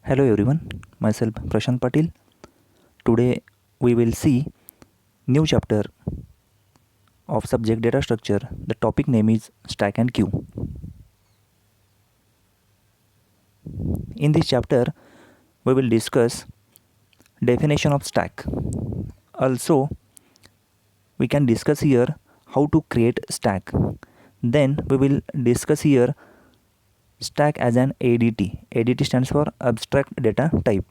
Hello everyone, myself Prashant Patil. Today we will see new chapter of subject data structure. The topic name is stack and queue. In this chapter we will discuss definition of stack. Also we can discuss here how to create stack. Then we will discuss here stack as an ADT. ADT stands for abstract data type.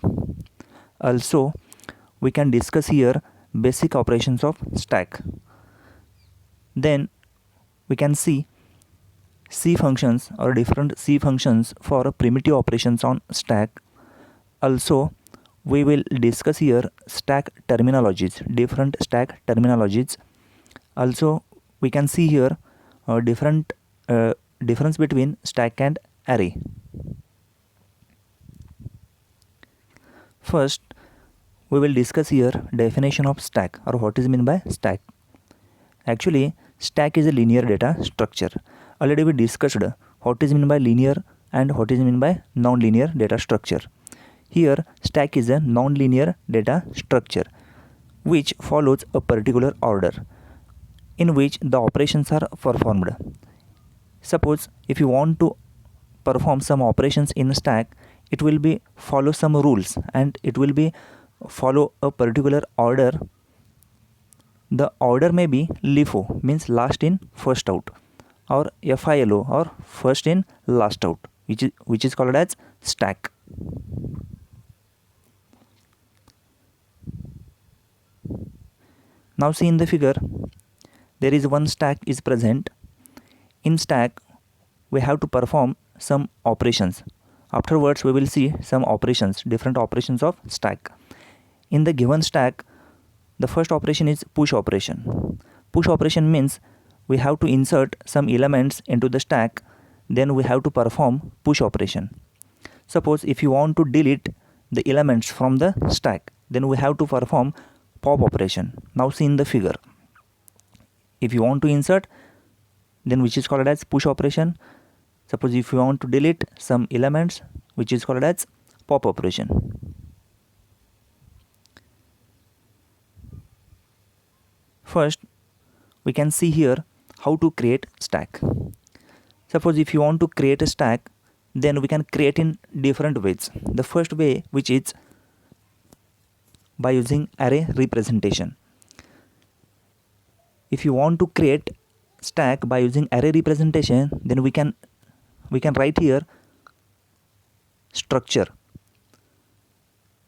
Also we can discuss here basic operations of stack. Then we can see C functions or different C functions for primitive operations on stack. Also we will discuss here stack terminologies, different stack terminologies. Also we can see here different difference between stack and array. First we will discuss here definition of stack or what is meant by stack. Actually stack is a linear data structure. Already we discussed what is meant by linear and what is meant by non-linear data structure. Here stack is a non-linear data structure which follows a particular order in which the operations are performed. Suppose if you want to perform some operations in stack, it will be follow some rules and it will be follow a particular order. The order may be LIFO, means last in first out, or FILO, or first in last out, which is called as stack. Now see in the figure, there is one stack is present. In stack we have to perform some operations. Afterwards we will see some operations, different operations of stack. In the given stack, the first operation is push operation. Push operation means we have to insert some elements into the stack, then we have to perform push operation. Suppose if you want to delete the elements from the stack, then we have to perform pop operation. Now see in the figure, if you want to insert, then which is called as push operation. Suppose if you want to delete some elements, which is called as pop operation. First we can see here how to create stack. Suppose if you want to create a stack, then we can create in different ways. The first way, which is by using array representation. If you want to create stack by using array representation, then we can write here structure.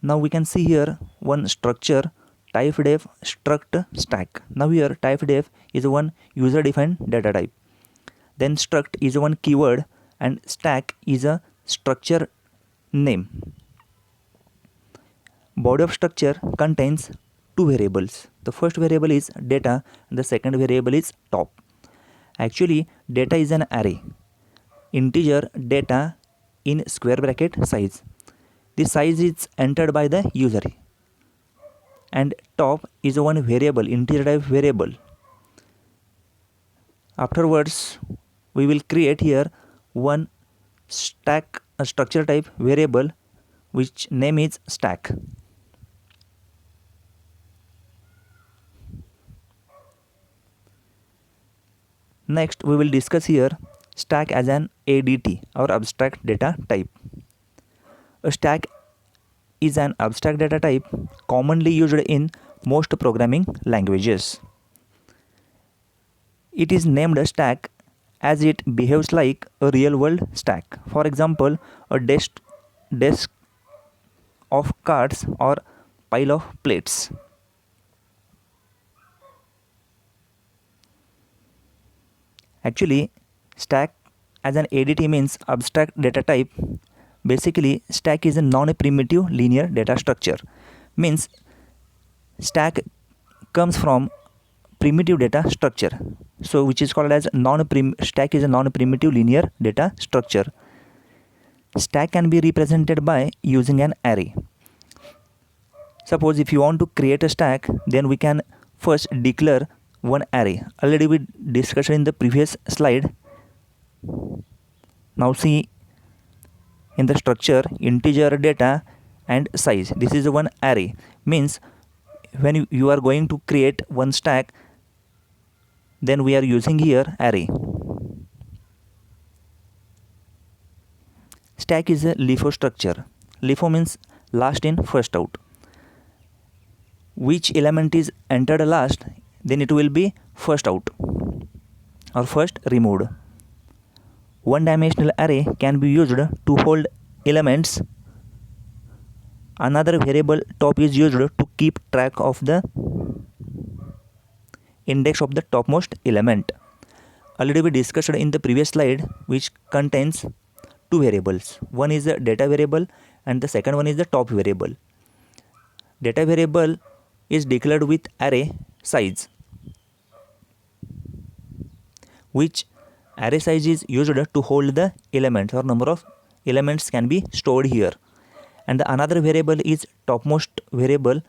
Now we can see here one structure, type def struct stack. Now here type def is one user defined data type, then struct is one keyword, and stack is a structure name. Body of structure contains two variables. The first variable is data and the second variable is top. Actually data is an array, integer data in square bracket size. This size is entered by the user, and top is one variable, integer type variable. Afterwards we will create here one stack a structure type variable which name is stack. Next we will discuss here stack as an ADT or abstract data type. A stack is an abstract data type commonly used in most programming languages. It is named a stack as it behaves like a real world stack. For example, a desk of cards or pile of plates. Actually stack as an ADT means abstract data type. Basically stack is a non-primitive linear data structure, means stack comes from primitive data structure, so which is called as stack is a non-primitive linear data structure. Stack can be represented by using an array. Suppose if you want to create a stack, then we can first declare one array. Already we discussed in the previous slide. Now see in the structure integer, data and size. This is one array. Means when you are going to create one stack, then we are using here array. Stack is a LIFO structure. LIFO means last in first out. Which element is entered last, then it will be first out or first removed. One dimensional array can be used to hold elements. Another variable top is used to keep track of the index of the topmost element. Already we discussed in the previous slide, which contains two variables. One is the data variable and the second one is the top variable. Data variable is declared with array size, which array size is used to hold the elements or number of elements can be stored here. And the another variable is topmost variable,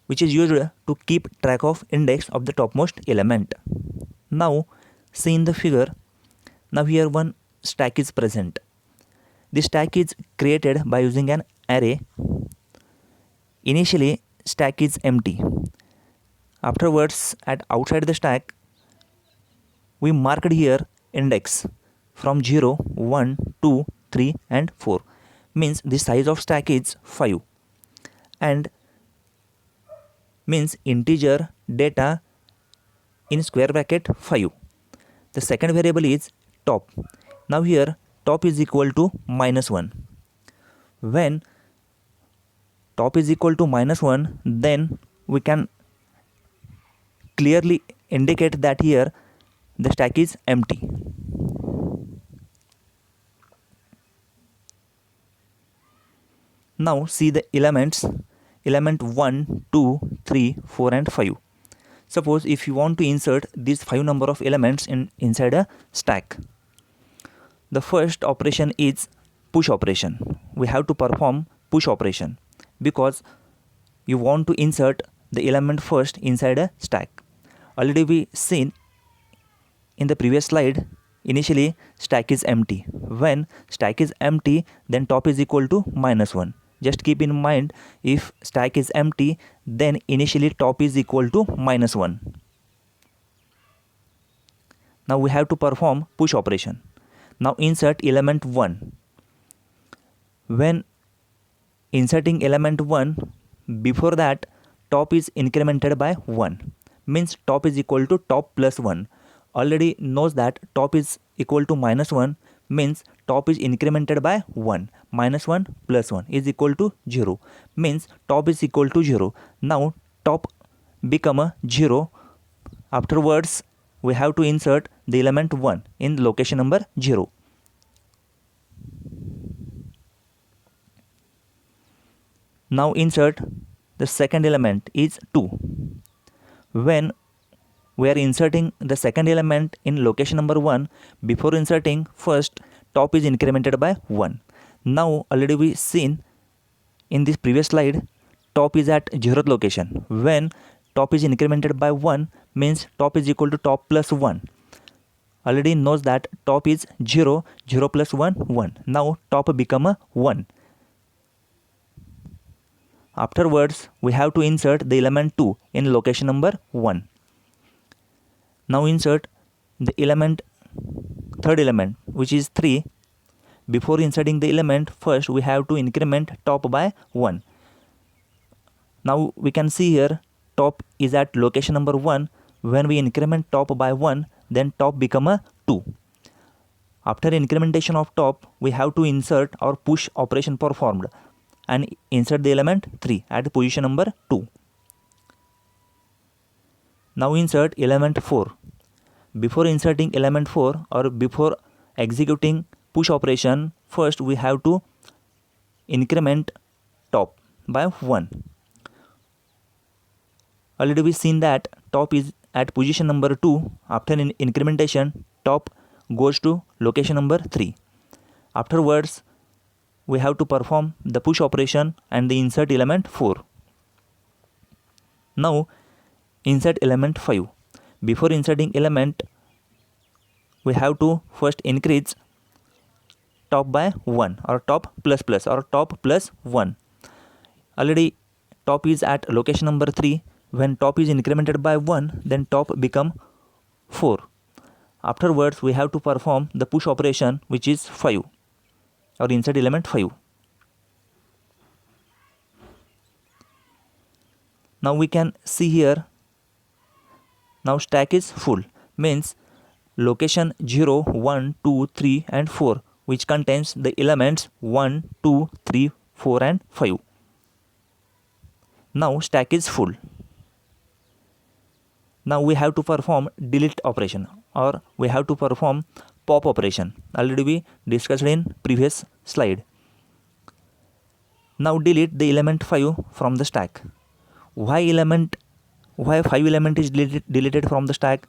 which is used to keep track of index of the topmost element. Now see in the figure, now here one stack is present. This stack is created by using an array. Initially stack is empty. Afterwards, at outside the stack, we marked here index from 0, 1, 2, 3 and 4. Means the size of stack is 5 and means integer data in square bracket 5. The second variable is top. Now here top is equal to -1. When top is equal to -1, then we can clearly indicate that here the stack is empty. Now see the elements, element 1, 2, 3, 4 and 5. Suppose if you want to insert these 5 number of elements inside a stack. The first operation is push operation. We have to perform push operation because you want to insert the element first inside a stack. Already we seen in the previous slide, initially stack is empty. When stack is empty, then top is equal to -1. Just keep in mind, if stack is empty, then initially top is equal to -1. Now we have to perform push operation. Now insert element 1. When inserting element 1, before that top is incremented by 1. Means top is equal to top plus 1. Already knows that top is equal to -1, means top is incremented by 1. -1 plus 1 is equal to 0. Means top is equal to 0. Now top become a 0. Afterwards we have to insert the element 1 in location number 0. Now insert the second element is 2. When we are inserting the second element in location number 1, before inserting first top is incremented by 1. Now already we seen in this previous slide, top is at 0th location. When top is incremented by 1, means top is equal to top plus 1. Already knows that top is 0, 0 plus 1, 1. Now top become a 1. Afterwards we have to insert the element 2 in location number 1. Now insert the third element, which is 3. Before inserting the element, first we have to increment top by 1. Now we can see here top is at location number 1. When we increment top by 1, then top become a 2. After incrementation of top, we have to insert or push operation performed and insert the element 3 at position number 2. Now insert element 4. Before inserting element 4 or before executing push operation, first we have to increment top by 1. Already we seen that top is at position number 2. After incrementation, top goes to location number 3. Afterwards we have to perform the push operation and the insert element 4. Now insert element 5. Before inserting element, we have to first increase top by 1 or top plus plus or top plus 1. Already top is at location number 3. When top is incremented by 1, then top become 4. Afterwards we have to perform the push operation, which is 5 or insert element 5. Now we can see here, now stack is full, means location 0, 1, 2, 3 and 4, which contains the elements 1, 2, 3, 4 and 5. Now stack is full. Now we have to perform delete operation, or we have to perform pop operation. Already we discussed in previous slide. Now delete the element 5 from the stack. Why 5 element is deleted from the stack?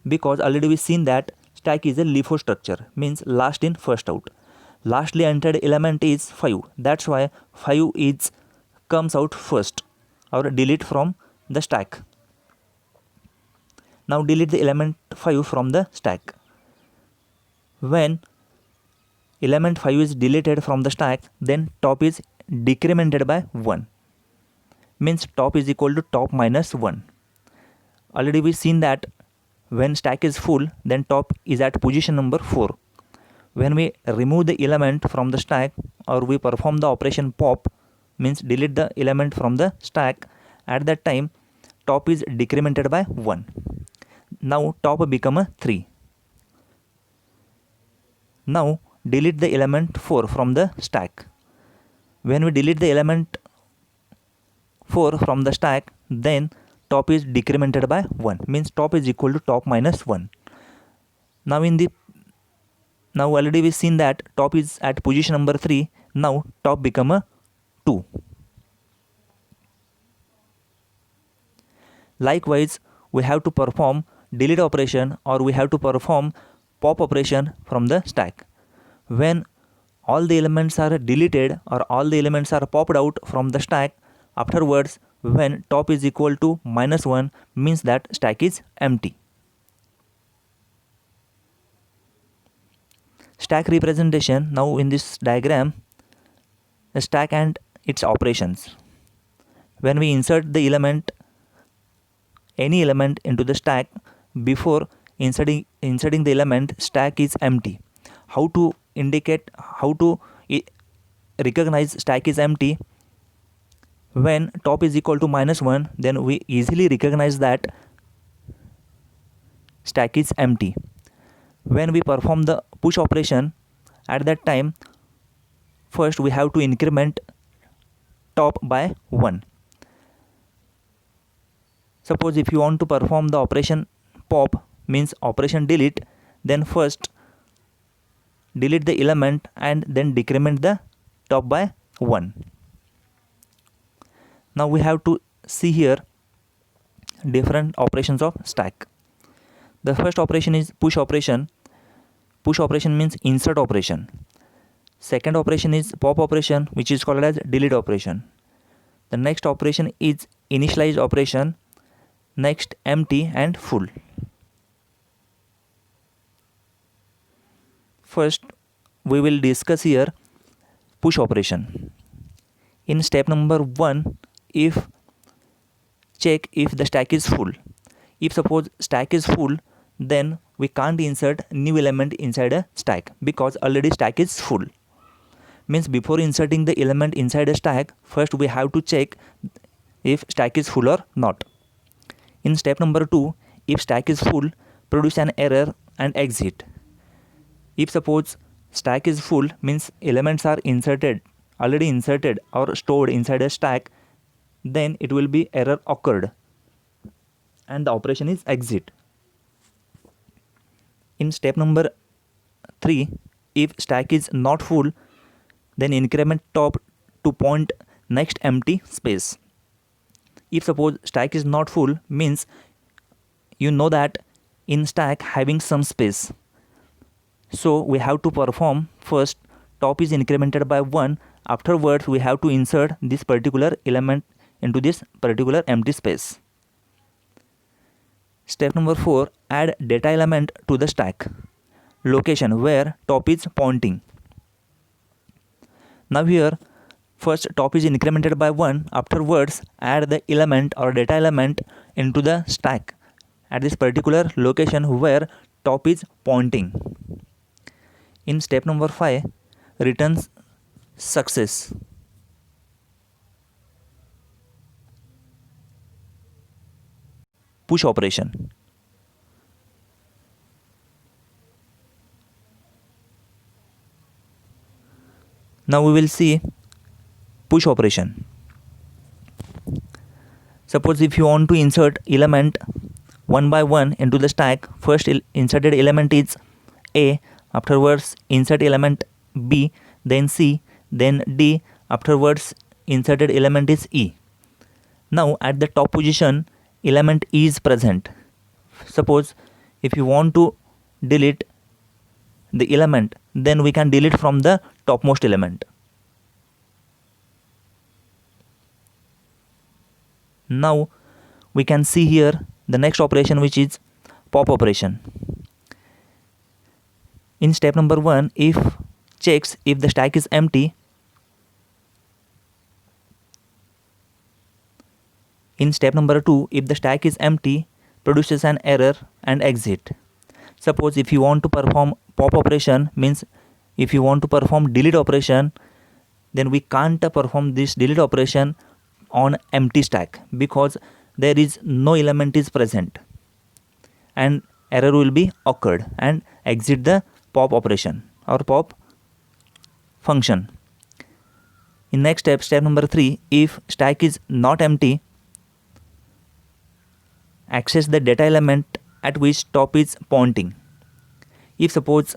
Because already we seen that stack is a LIFO structure, means last in first out. Lastly entered element is 5. That's why 5 is comes out first, or delete from the stack. Now delete the element 5 from the stack. When element 5 is deleted from the stack, then top is decremented by 1, means top is equal to top minus 1. Already we seen that when stack is full, then top is at position number 4. When we remove the element from the stack, or we perform the operation pop, means delete the element from the stack, at that time top is decremented by 1. Now top become a 3. Now delete the element 4 from the stack. When we delete the element 4 from the stack, then top is decremented by 1, means top is equal to top minus 1. Now already we seen that top is at position number 3. Now top become a 2. Likewise, we have to perform delete operation, or we have to perform pop operation from the stack. When all the elements are deleted, or all the elements are popped out from the stack, afterwards when top is equal to minus 1, means that stack is empty. Stack representation. Now in this diagram, the stack and its operations. When we insert the element, any element into the stack, before inserting the element, stack is empty. How to recognize stack is empty? When top is equal to minus 1, then we easily recognize that stack is empty. When we perform the push operation, at that time first we have to increment top by 1. Suppose if you want to perform the operation pop, means operation delete, then first delete the element and then decrement the top by 1. Now we have to see here different operations of stack. The first operation is push operation. Push operation means insert operation. Second operation is pop operation, which is called as delete operation. The next operation is initialize operation. Next empty and full. First we will discuss here push operation. In step number 1, check if the stack is full. If suppose stack is full, then we can't insert new element inside a stack, because already stack is full. Means before inserting the element inside a stack, first we have to check if stack is full or not. In step number 2, if stack is full, produce an error and exit. If suppose stack is full, means elements are already inserted or stored inside a stack, then it will be error occurred and the operation is exit. In step number 3, if stack is not full, then increment top to point next empty space. If suppose stack is not full, means you know that in stack having some space, so we have to perform first top is incremented by 1. Afterwards we have to insert this particular element into this particular empty space. Step number 4, add data element to the stack location where top is pointing. Now here first top is incremented by 1, afterwards add the element or data element into the stack at this particular location where top is pointing. In step number 5, returns success. Push operation. Now we will see push operation. Suppose if you want to insert element one by one into the stack, first inserted element is A, afterwards insert element B, then C, then D, afterwards inserted element is E. Now at the top position element E is present. Suppose if you want to delete the element, then we can delete from the topmost element. Now we can see here the next operation, which is pop operation. In step number 1, if checks if the stack is empty. In step number 2, if the stack is empty, produces an error and exit. Suppose if you want to perform pop operation, means if you want to perform delete operation, then we can't perform this delete operation on empty stack because there is no element is present and error will be occurred and exit the pop operation or pop function. In next step, step number 3, if stack is not empty, access the data element at which top is pointing. If suppose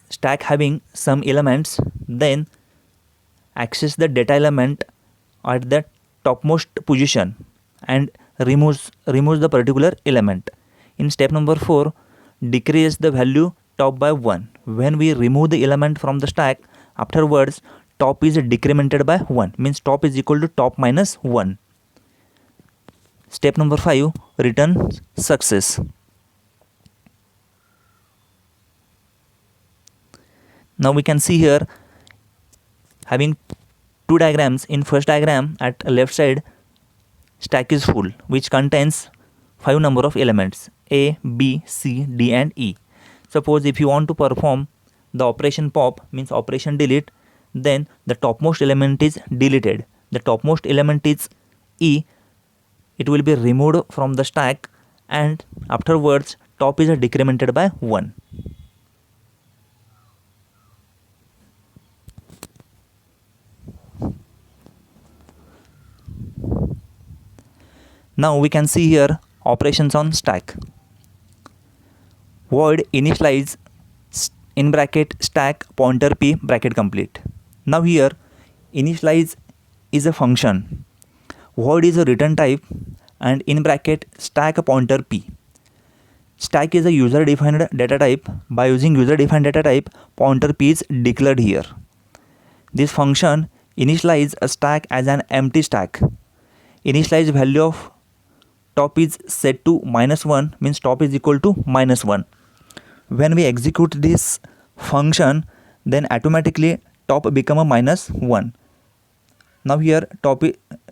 stack having some elements, then access the data element at the topmost position and removes the particular element. In step number 4, decrease the value top by 1. When we remove the element from the stack, afterwards top is decremented by 1, means top is equal to top minus 1. Step number 5, return success. Now we can see here having two diagrams. In first diagram at left side, stack is full, which contains 5 number of elements A, B, C, D and E. Suppose if you want to perform the operation pop, means operation delete, then the topmost element is deleted. The topmost element is E. It will be removed from the stack and afterwards top is decremented by 1. Now we can see here operations on stack. Void initialize in bracket stack pointer p bracket complete. Now here initialize is a function, void is a return type, and in bracket stack pointer p. Stack is a user defined data type. By using user defined data type, pointer p is declared here. This function initialize a stack as an empty stack. Initialize value of top is set to -1, means top is equal to -1. When we execute this function, then automatically top become a -1. Now here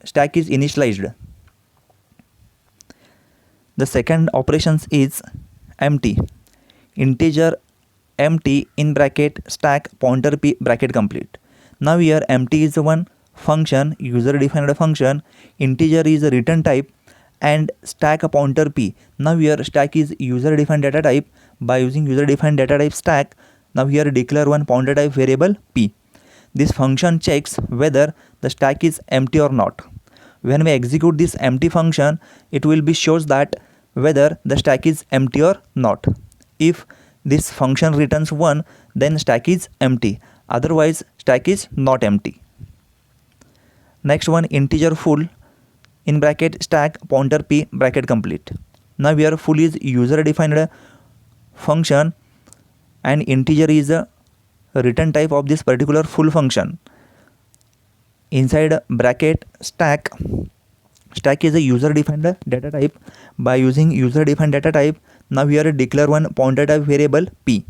stack is initialized. The second operations is empty. Integer empty in bracket stack pointer p bracket complete. Now here empty is one function, user defined function, integer is a return type, and stack pointer p. Now here stack is user defined data type. By using user defined data type stack, now here declare one pointer type variable p. This function checks whether the stack is empty or not. When we execute this empty function, it will be shows that whether the stack is empty or not. If this function returns 1, then stack is empty, otherwise stack is not empty. Next one, integer full in bracket stack pointer p bracket complete. Now here full is user defined function and integer is a return type of this particular full function. Inside bracket stack is a user defined data type. By using user defined data type, now here declare one pointer type variable p.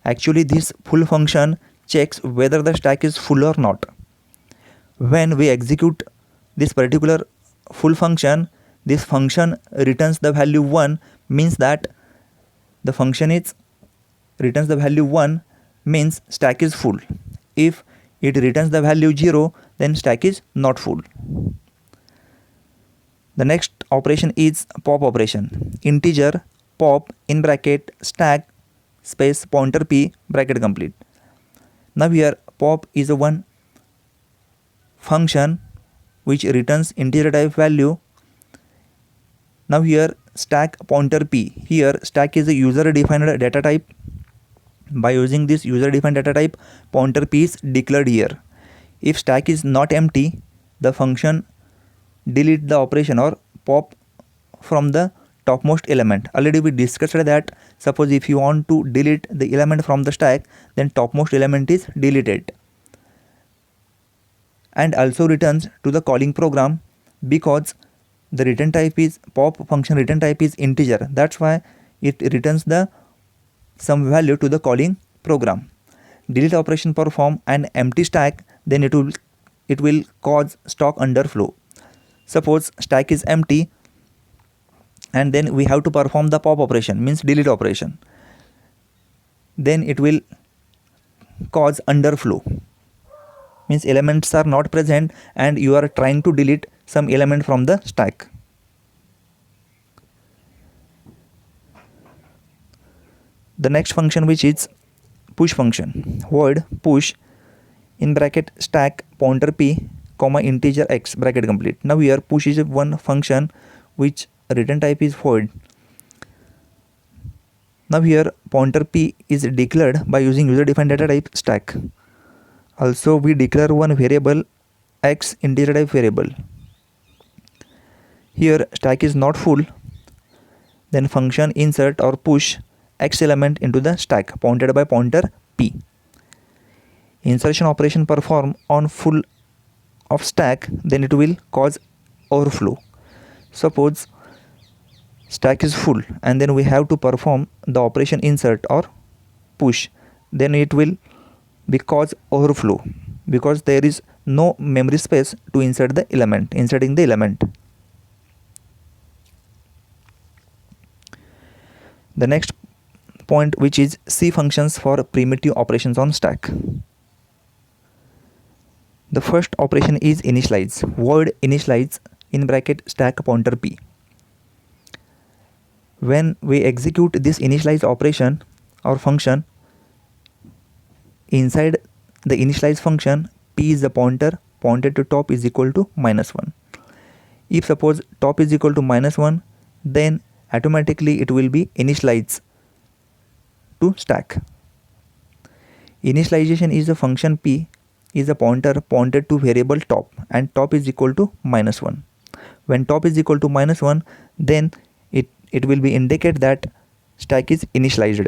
Actually this full function checks whether the stack is full or not. When we execute this particular full function, this function returns the value 1, means that the function is returns the value 1 means stack is full. If it returns the value 0, then stack is not full. The next operation is pop operation. Integer pop in bracket stack space pointer p bracket complete. Now here pop is a one function which returns integer type value. Now here stack pointer p. Here stack is a user defined data type. By using this user defined data type, pointer p is declared here. If stack is not empty, the function delete the operation or pop from the topmost element. Already we discussed that suppose if you want to delete the element from the stack, then topmost element is deleted, and also returns to the calling program because the return type is pop function return type is integer. That's why it returns the some value to the calling program. Delete operation perform an empty stack, then it will cause stock underflow. Suppose stack is empty and then we have to perform the pop operation, means delete operation. Then it will cause underflow, means elements are not present and you are trying to delete some element from the stack. The next function which is push function. Void push in bracket stack pointer p comma integer x bracket complete. Now here push is one function which return type is void. Now here pointer p is declared by using user defined data type stack. Also we declare one variable x integer type variable. Here stack is not full, then function insert or push x element into the stack pointed by pointer p. Insertion operation perform on full of stack, then it will cause overflow. Suppose stack is full and then we have to perform the operation insert or push, then it will be cause overflow because there is no memory space to inserting the element. The next point which is C functions for primitive operations on stack. The first operation is initialize. Void initialize in bracket stack pointer p. When we execute this initialize operation or function, inside the initialize function, p is the pointer pointed to top is equal to -1. If suppose top is equal to -1, then automatically it will be initialized to stack. Initialization is a function p is a pointer pointed to variable top and top is equal to -1. When top is equal to -1, then it will be indicate that stack is initialized.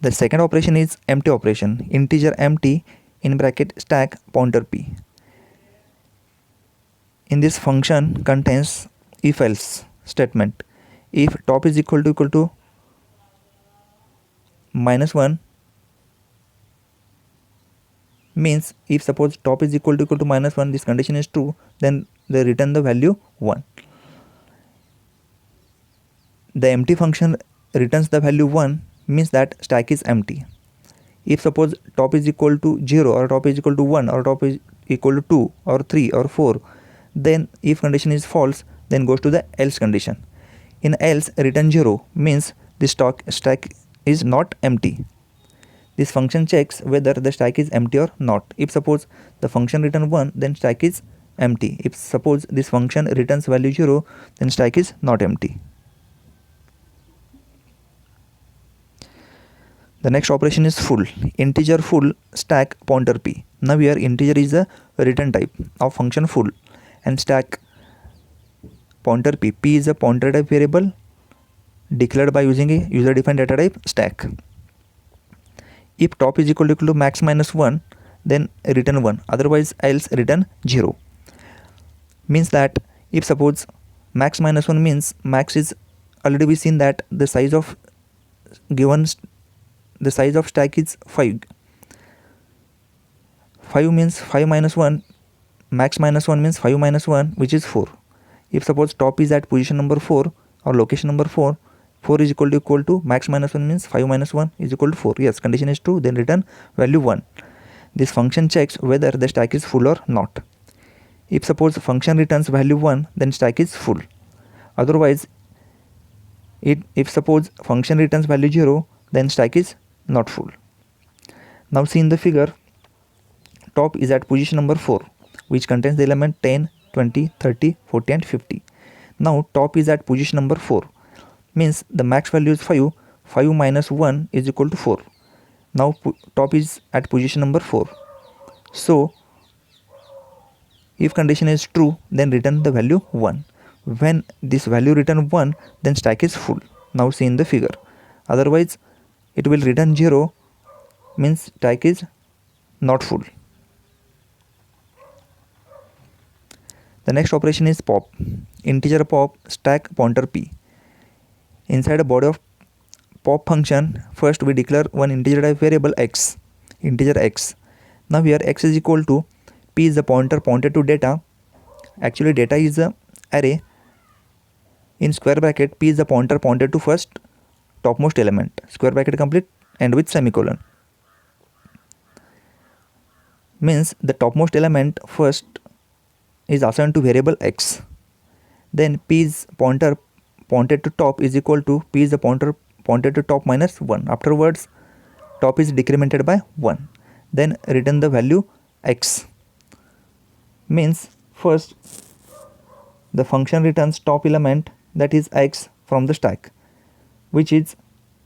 The second operation is empty operation. Integer empty in bracket stack pointer p. In this function contains if else statement. If top is equal to -1, means if suppose top is equal to -1, this condition is true, then they return the value 1. The empty function returns the value 1, means that stack is empty. If suppose top is equal to 0 or top is equal to 1 or top is equal to 2 or 3 or 4, then if condition is false, then goes to the else condition. In else return 0 means the stack is not empty. This function checks whether the stack is empty or not. If suppose the function return 1, then stack is empty. If suppose this function returns value 0, then stack is not empty. The next operation is full. Integer full stack pointer p. Now here integer is the return type of function full and stack pointer p. P is a pointer type variable declared by using a user defined data type stack. If top is equal to max -1, then return 1, otherwise else return 0. Means that if suppose max -1 means max is already we seen that the size of given the size of stack is 5. 5 means 5 minus 1, max minus 1 means 5 minus 1, which is 4. If suppose top is at position number 4 or location number 4, 4 is equal to max minus 1 means 5 minus 1 is equal to 4. Yes, condition is true, then return value 1. This function checks whether the stack is full or not. If suppose function returns value 1, then stack is full. Otherwise, if suppose function returns value 0, then stack is not full. Now see in the figure, top is at position number 4, which contains the element 10, 20, 30, 40 and 50. Now top is at position number 4, means the max value is 5, 5 minus 1 is equal to 4. Now top is at position number 4. So if condition is true, then return the value 1. When this value return 1, then stack is full. Now see in the figure. Otherwise it will return 0, means stack is not full. The next operation is pop. Integer pop stack pointer p. Inside a body of pop function, first we declare one integer type variable x, integer x. Now here x is equal to p is the pointer pointed to data. Actually data is a array. In square bracket, p is the pointer pointed to first topmost element. Square bracket complete, end with semicolon. Means the topmost element first is assigned to variable x. Then p is pointer pointed to top is equal to p is the pointer pointed to top minus 1. Afterwards top is decremented by 1. Then return the value x. Means first the function returns top element, that is x, from the stack, which is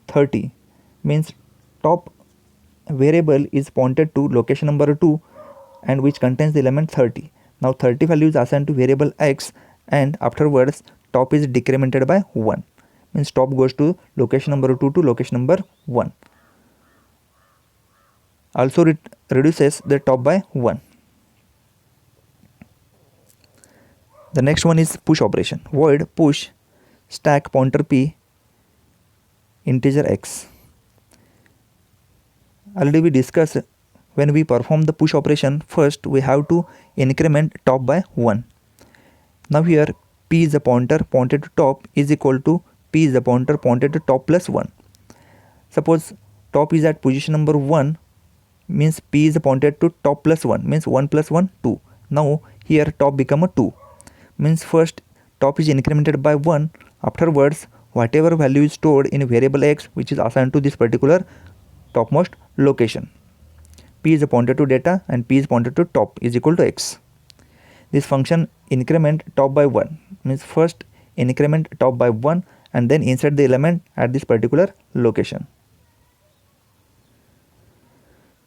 30. Means top variable is pointed to location number 2 and which contains the element 30. Now 30 value is assigned to variable x, and afterwards top is decremented by 1. Means top goes to location number 2 to location number 1. Also reduces the top by 1. The next one is push operation. Void push stack pointer p integer x. Already we discussed, when we perform the push operation, first we have to increment top by 1. Now here p is the pointer pointed to top is equal to p is the pointer pointed to top plus 1. Suppose top is at position number 1, means p is pointed to top plus 1, means 1 plus 1 2. Now here top become a 2, means first top is incremented by 1. Afterwards whatever value is stored in variable x, which is assigned to this particular topmost location. P is pointed to data and p is pointed to top is equal to x. This function increment top by 1, means first increment top by 1 and then insert the element at this particular location.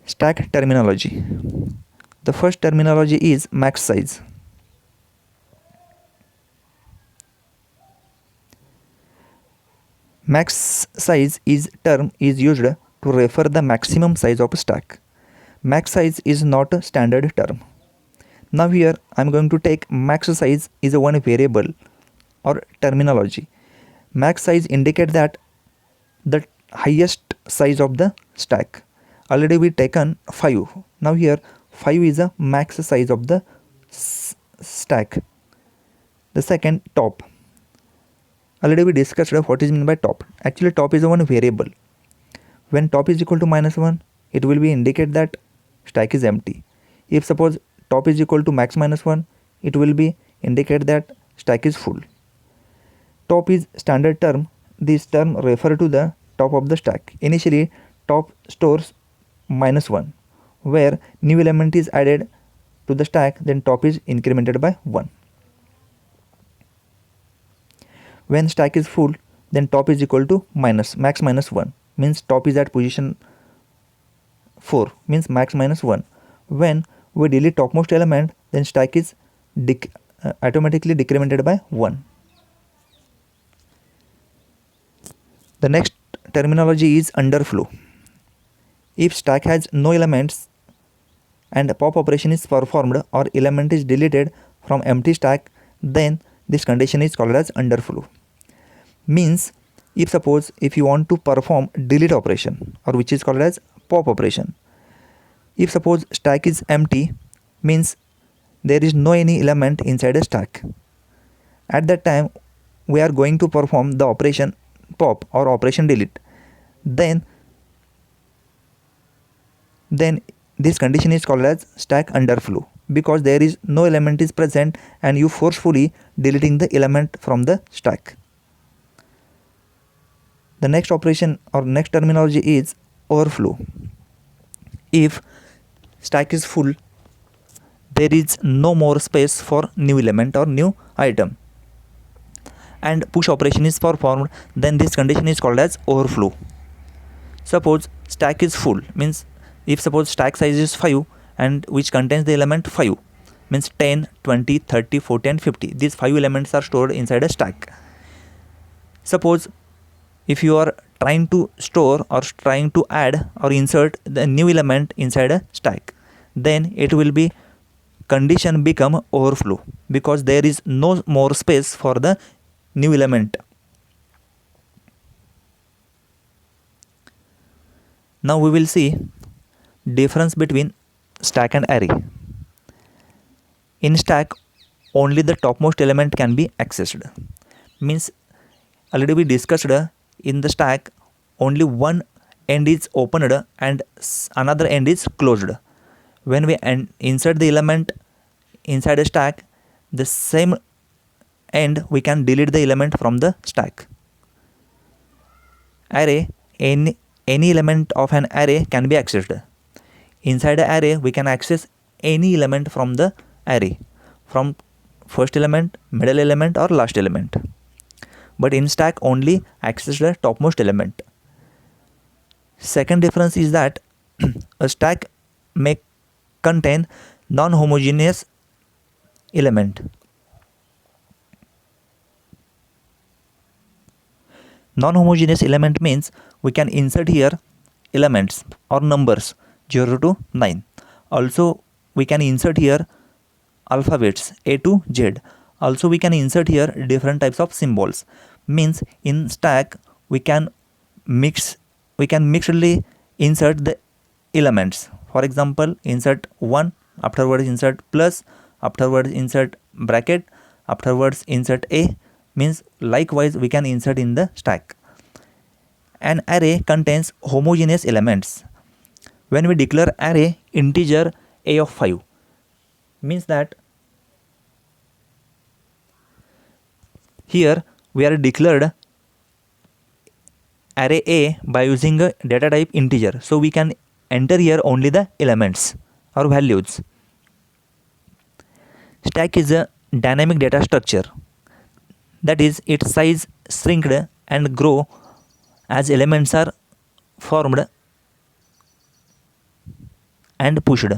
Stack terminology. The first terminology is max size. Max size is term is used to refer the maximum size of a stack. Max size is not a standard term. Now here I am going to take max size is a one variable or terminology. Max size indicate that the highest size of the stack. Already we taken 5. Now here 5 is a max size of the stack. The second, top. Already we discussed what is meant by top. Actually top is a one variable. When top is equal to -1, it will be indicate that stack is empty. If suppose top is equal to max -1, it will be indicate that stack is full. Top is standard term. This term refer to the top of the stack. Initially top stores -1. Where new element is added to the stack, then top is incremented by 1. When stack is full, then top is equal to max -1, means top is at position 4, means max -1. When we delete topmost element, then stack is automatically decremented by 1. The next terminology is underflow. If stack has no elements and a pop operation is performed or element is deleted from empty stack, then this condition is called as underflow. Means if you want to perform delete operation, or which is called as pop operation, if suppose stack is empty, means there is no any element inside a stack. At that time we are going to perform the operation pop or operation delete. Then this condition is called as stack underflow, because there is no element is present and you forcefully deleting the element from the stack. The next operation or next terminology is overflow. If stack is full, there is no more space for new element or new item, and push operation is performed, then this condition is called as overflow. Suppose stack is full, means if suppose stack size is 5 and which contains the element 5, means 10, 20, 30, 40 and 50. These 5 elements are stored inside a stack. Suppose if you are trying to store or trying to add or insert the new element inside a stack, then it will be condition become overflow, because there is no more space for the new element. Now we will see difference between stack and array. In stack, only the topmost element can be accessed. Means already we discussed in the stack only one end is opened and another end is closed. When we insert the element inside a stack, the same end we can delete the element from the stack. Array, any element of an array can be accessed. Inside an array we can access any element from the array, from first element, middle element or last element. But in stack only access the topmost element. Second difference is that a stack may contain non-homogeneous element. Non-homogeneous element means we can insert here elements or numbers 0 to 9. Also we can insert here alphabets A to Z. Also we can insert here different types of symbols. Means in stack we can mixedly insert the elements. For example, insert 1, afterwards insert plus, afterwards insert bracket, afterwards insert A. Means likewise we can insert in the stack. An array contains homogeneous elements. When we declare array integer a of 5, means that here we are declared array A by using a data type integer. So we can enter here only the elements or values. Stack is a dynamic data structure. That is, its size shrinked and grow as elements are formed and pushed.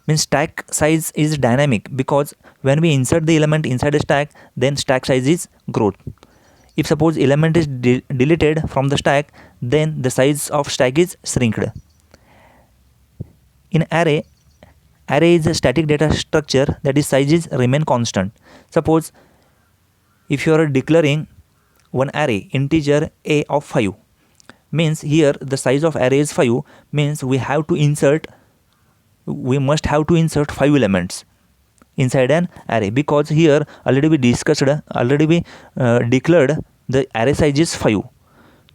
Means stack size is dynamic, because when we insert the element inside a stack, then stack size is growth. If suppose element is deleted from the stack, then the size of stack is shrinked. In array is a static data structure, that is sizes remain constant. Suppose if you are declaring one array integer a of 5, means here the size of array is 5, means we must have to insert 5 elements inside an array, because here already we declared the array size is 5.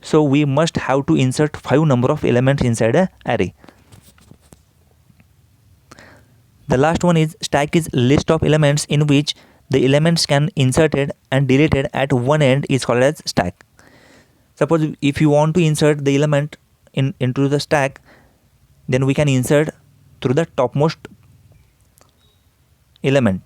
So we must have to insert 5 number of elements inside an array. The last one is stack is list of elements in which the elements can inserted and deleted at one end is called as stack. Suppose if you want to insert the element into the stack, then we can insert through the topmost element,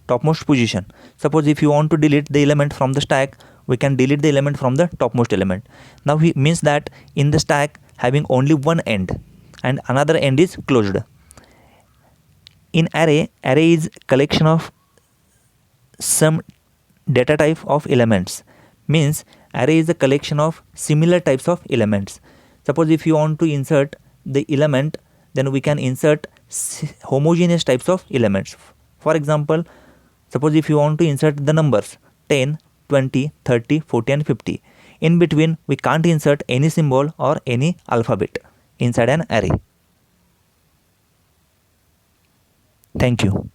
topmost position. Suppose if you want to delete the element from the stack, we can delete the element from the topmost element. Now it means that in the stack having only one end and another end is closed. In array is collection of some data type of elements. Means array is a collection of similar types of elements. Suppose if you want to insert the element, then we can insert homogeneous types of elements. For example, suppose if you want to insert the numbers 10, 20, 30, 40 and 50. In between, we can't insert any symbol or any alphabet inside an array. Thank you.